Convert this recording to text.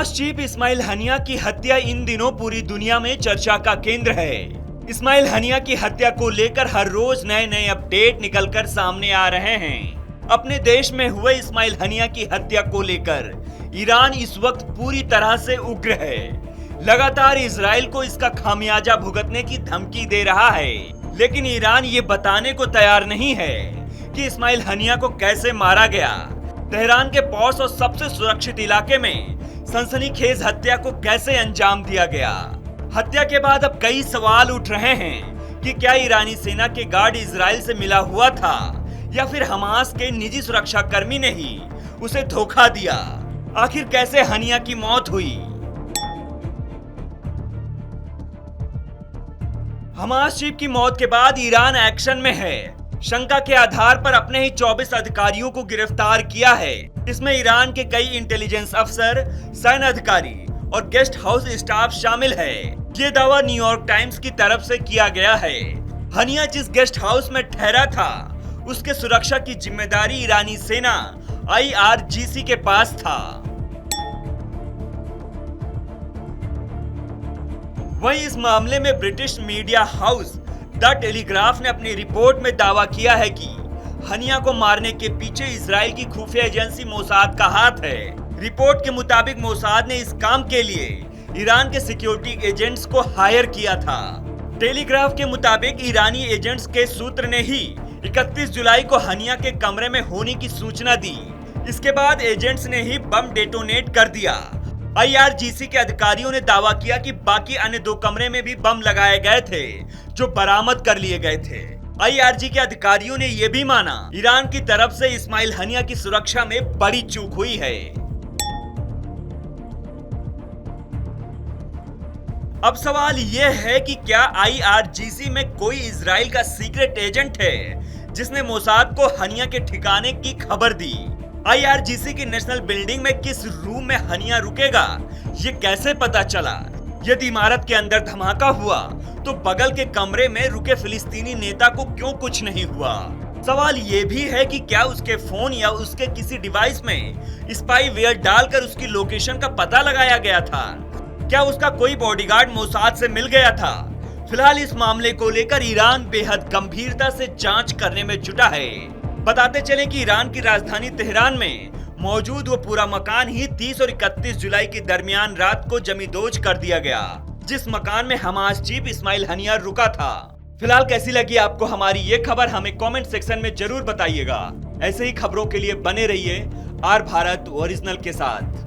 Hamas chief Ismail Haniyeh की हत्या इन दिनों पूरी दुनिया में चर्चा का केंद्र है। इस्माइल हनिया की हत्या को लेकर हर रोज नए नए अपडेट निकलकर सामने आ रहे हैं। अपने देश में हुए इस्माइल हनिया की हत्या को लेकर ईरान इस वक्त पूरी तरह से उग्र है। लगातार इजराइल को इसका खामियाजा भुगतने की धमकी दे रहा है, लेकिन ईरान ये बताने को तैयार नहीं है कि इस्माइल हनिया को कैसे मारा गया। तेहरान के पॉश और सबसे सुरक्षित इलाके में सनसनीखेज हत्या को कैसे अंजाम दिया गया। हत्या के बाद अब कई सवाल उठ रहे हैं कि क्या ईरानी सेना के गार्ड इजराइल से मिला हुआ था या फिर हमास के निजी सुरक्षा कर्मी ने ही उसे धोखा दिया। आखिर कैसे हनिया की मौत हुई। हमास चीफ की मौत के बाद ईरान एक्शन में है। शंका के आधार पर अपने ही 24 अधिकारियों को गिरफ्तार किया है। इसमें ईरान के कई इंटेलिजेंस अफसर, सैन्य अधिकारी और गेस्ट हाउस स्टाफ शामिल है। ये दावा न्यूयॉर्क टाइम्स की तरफ से किया गया है। हनिया जिस गेस्ट हाउस में ठहरा था, उसके सुरक्षा की जिम्मेदारी ईरानी सेना IRGC के पास था। वहीं इस मामले में British media house the telegraph ने अपनी रिपोर्ट में दावा किया है कि हनिया को मारने के पीछे इजराइल की खुफिया एजेंसी मोसाद का हाथ है। रिपोर्ट के मुताबिक मोसाद ने इस काम के लिए ईरान के सिक्योरिटी एजेंट्स को हायर किया था। टेलीग्राफ के मुताबिक ईरानी एजेंट्स के सूत्र ने ही 31 जुलाई को हनिया के कमरे में होने की सूचना दी। इसके बाद एजेंट्स ने ही बम डेटोनेट कर दिया। IRGC के अधिकारियों ने दावा किया कि बाकी अन्य 2 कमरे में भी बम लगाए गए थे, जो बरामद कर लिए गए थे। IRG के अधिकारियों ने यह भी माना ईरान की तरफ से इस्माइल हनिया की सुरक्षा में बड़ी चूक हुई है। अब सवाल यह है कि क्या IRGC में कोई इजराइल का सीक्रेट एजेंट है जिसने मोसाद को हनिया के ठिकाने की खबर दी। IRGC की नेशनल बिल्डिंग में किस रूम में हनिया रुकेगा, ये कैसे पता चला। यदि इमारत के अंदर धमाका हुआ तो बगल के कमरे में रुके फिलिस्तीनी नेता को क्यों कुछ नहीं हुआ। सवाल ये भी है कि क्या उसके फोन या उसके किसी डिवाइस में स्पाईवेयर डालकर उसकी लोकेशन का पता लगाया गया था। क्या उसका कोई बॉडीगार्ड मोसाद से मिल गया था। फिलहाल इस मामले को लेकर ईरान बेहद गंभीरता से जांच करने में जुटा है। बताते चले कि ईरान की राजधानी तेहरान में मौजूद वो पूरा मकान ही 30 और 31 जुलाई के दरमियान रात को जमींदोज कर दिया गया, जिस मकान में हमास चीफ इस्माइल हनिया रुका था। फिलहाल कैसी लगी आपको हमारी ये खबर, हमें कमेंट सेक्शन में जरूर बताइएगा। ऐसे ही खबरों के लिए बने रहिए आर भारत ओरिजिनल के साथ।